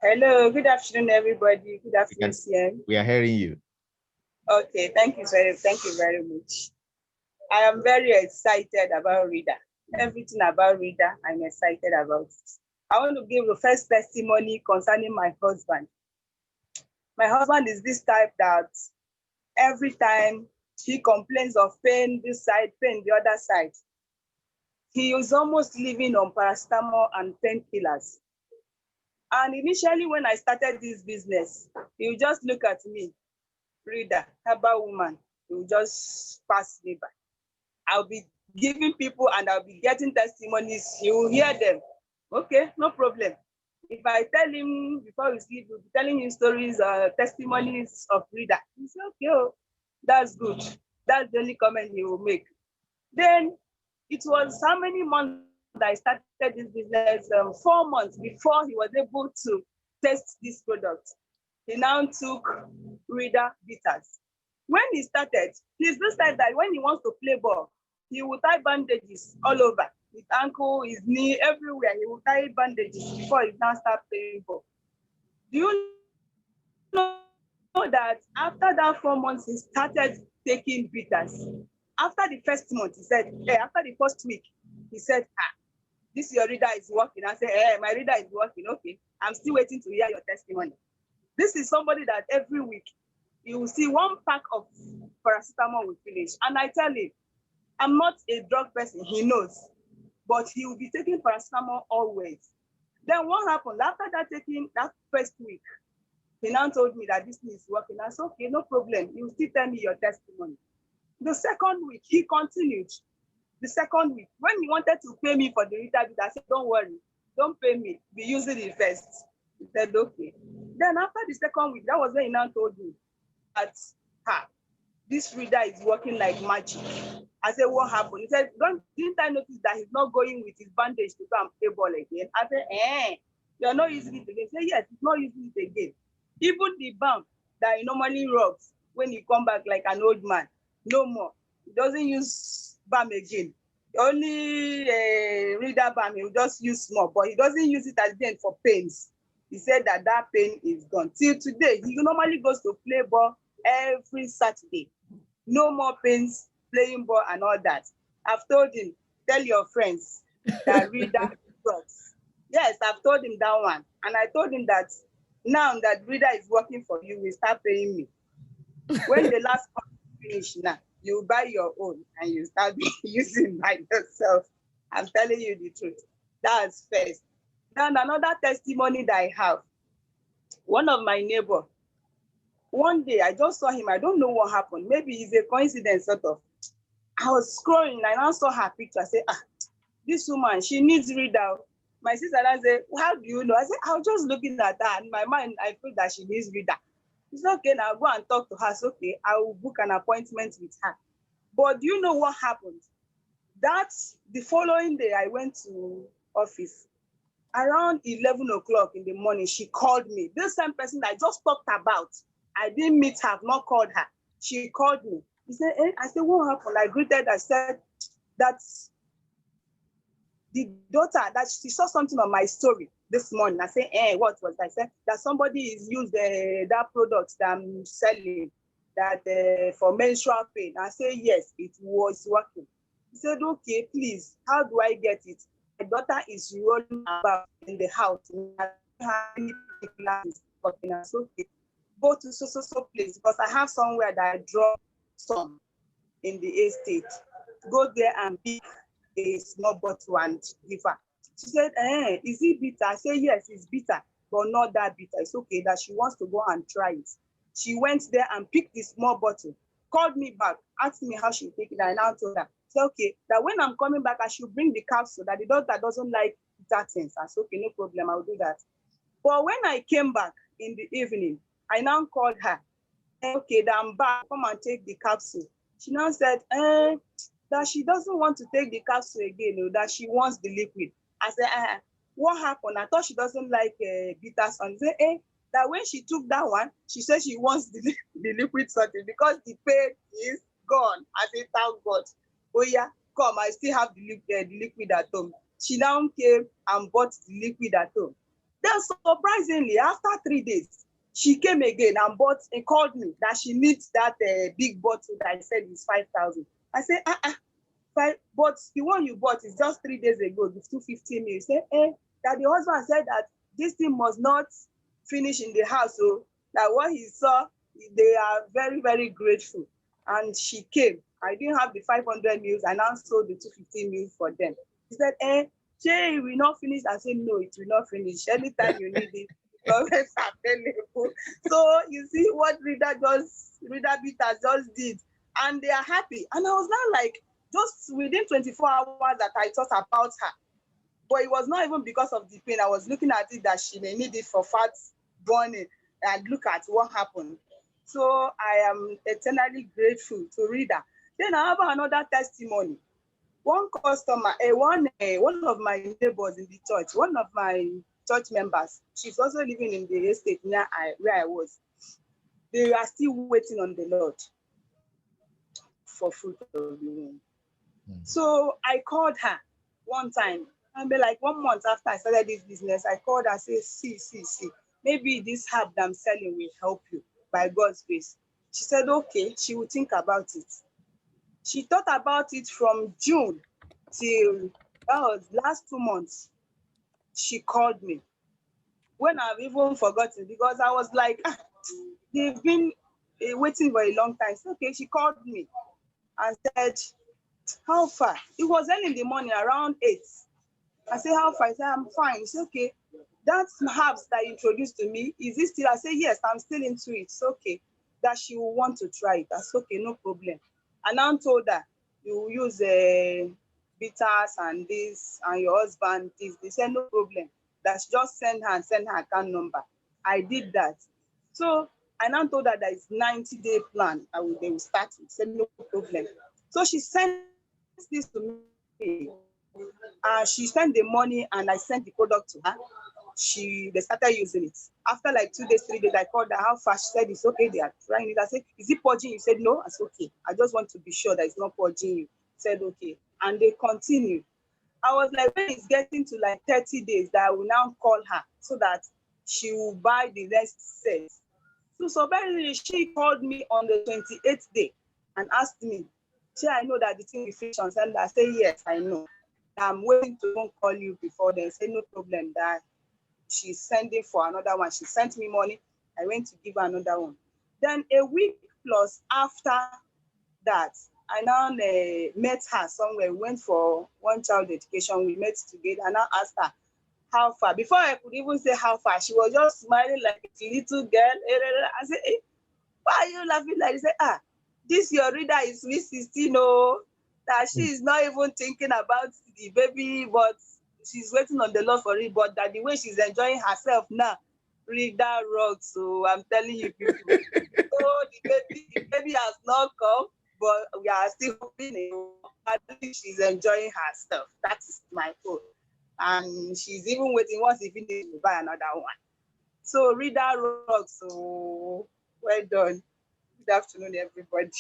Hello, good afternoon, everybody. Good afternoon, CM. We are hearing you. Okay, thank you very much. I am very excited about Reader. Everything about Reader, I'm excited about it. I want to give the first testimony concerning my husband. My husband is this type that every time he complains of pain this side, pain the other side, he is almost living on paracetamol and painkillers. And initially, when I started this business, he would just look at me, Reader, herbal woman, he will just pass me by. I'll be giving people and I'll be getting testimonies. He will hear them. Okay, no problem. If I tell him before we sleep, we'll be telling him stories, testimonies of Reader. He say, okay, oh, that's good. That's the only comment he will make. Then it was how many months that I started this business? 4 months before he was able to test this product. He now took Reader bitters. When he started, he's this type that when he wants to play ball, he will tie bandages all over his ankle, his knee, everywhere. He will tie bandages before he now start playing ball. Do you know that after that 4 months, he started taking bitters? After the first month, he said, after the first week, he said, this your reader is working. I said, my reader is working. Okay, I'm still waiting to hear your testimony. This is somebody that every week you will see one pack of paracetamol will finish. And I tell him, I'm not a drug person, he knows, but he will be taking paracetamol always. Then what happened? After that taking that first week, he now told me that this thing is working. I said, okay, no problem. You will still tell me your testimony. The second week, he continued. The second week, when he wanted to pay me for the interview, I said, don't worry, don't pay me. Be using it first. He said, okay. Then after the second week, that was when he now told me that this reader is working like magic. I said, what happened? He said, didn't I notice that he's not going with his bandage to go and play ball again? I said, you're not using it again. He said, yes, he's not using it again. Even the balm that he normally rubs when he come back like an old man, no more. He doesn't use balm again. Only reader balm, he will just use small, but he doesn't use it again for pains. He said that pain is gone. Till today, he normally goes to play ball every Saturday. No more pains, playing ball and all that. I've told him, tell your friends that reader works. Yes, I've told him that one. And I told him that now that reader is working for you, will start paying me. When the last month finish now, you buy your own and you start using by yourself. I'm telling you the truth. That's first. Then another testimony that I have, one of my neighbor, one day I just saw him. I don't know what happened. Maybe it's a coincidence, sort of. I was scrolling and I saw her picture. I said, this woman, she needs reader. My sister and I said, how do you know? I said, I was just looking at her. In my mind, I feel that she needs reader. It's okay, now go and talk to her. It's okay, I will book an appointment with her. But do you know what happened? That's the following day I went to office. Around 11 o'clock in the morning, she called me. This same person I just talked about. I didn't meet her, I've not called her. She called me. He said, I said, what happened? I greeted, I said that the daughter, that she saw something on my story this morning. I said, what was that? I said that somebody is used that product that I'm selling that for menstrual pain. I said, yes, it was working. He said, okay, please, how do I get it? My daughter is rolling about in the house. I don't have any classes. Okay, go to so place because I have somewhere that I drop some in the estate. Go there and pick a small bottle and give her. She said, is it bitter? I said, yes, it's bitter, but not that bitter. It's okay, that she wants to go and try it. She went there and picked the small bottle, called me back, asked me how she take it, and I now told her, say, okay, that when I'm coming back, I should bring the capsule, that the doctor doesn't like bitter things. I said, okay, no problem, I'll do that. But when I came back in the evening, I now called her. Okay, that I'm back, come and take the capsule. She now said, that she doesn't want to take the capsule again, that she wants the liquid. I said, what happened? I thought she doesn't like bitter something. She said, that when she took that one, she said she wants the liquid something because the pain is gone. I said, thank God. Oh yeah, come, I still have the liquid at home. She now came and bought the liquid at home. Then surprisingly, after 3 days, she came again and called me that she needs that big bottle that I said is 5,000. I said, but the one you bought is just 3 days ago, the 250 ml. He said, that the husband said that this thing must not finish in the house. So that what he saw, they are very, very grateful. And she came. I didn't have the 500 mils. I now sold the 250 mils for them. He said, Jay, will not finish. I said, no, it will not finish. Anytime you need it, it's always available. So you see what Reader Bitters just did. And they are happy. And I was now like, just within 24 hours that I thought about her. But it was not even because of the pain. I was looking at it that she may need it for fat burning, and look at what happened. So I am eternally grateful to Reader. Then I have another testimony. One customer, one of my neighbors in the church, one of my church members, she's also living in the estate where I was. They are still waiting on the Lord for fruit of the womb. So I called her one time, and like 1 month after I started this business, I called her and said, see, maybe this herb that I'm selling will help you by God's grace. She said, okay, she will think about it. She thought about it from June till that was last 2 months. She called me when I've even forgotten, because I was like, they've been waiting for a long time. So, okay, she called me and said, how far? It was early in the morning, around 8. I said, how far? I said, I'm fine. She said, okay, that herbs that you introduced to me, is it still? I said, yes, I'm still into it. It's okay. That she will want to try it. That's okay, no problem. And I told her, you use bitters and this, and your husband this. They said, no problem. That's just send her account number. I did that. So I now told her that it's 90-day plan. They will start it. Said, no problem. So she sent this to me. She sent the money and I sent the product to her. They started using it. After like 2 days, 3 days, I called her. How fast? She said, it's okay. They are trying it. I said, is it purging? You said, no. I said, okay. I just want to be sure that it's not purging you. Said, okay. And they continued. I was like, when it's getting to like 30 days, that I will now call her so that she will buy the next set. So basically, she called me on the 28th day and asked me, I know that the thing will finish on Sunday. I said, yes, I know. I'm waiting to call you before then. Say, no problem, that she's sending for another one. She sent me money. I went to give her another one. Then a week plus after that, I now met her somewhere. We went for one child education. We met together. I now asked her, how far? Before I could even say how far, she was just smiling like a little girl. I said, hey, why are you laughing like this? This your Reader is sweet 16, oh, that she is not even thinking about the baby, but she's waiting on the Lord for it. But that the way she's enjoying herself now, Reader rocks. So I'm telling you, people. So the baby has not come, but we are still hoping she's enjoying herself. That is my hope. And she's even waiting once he finishes to buy another one. So Reader rocks. So well done. Good afternoon, everybody.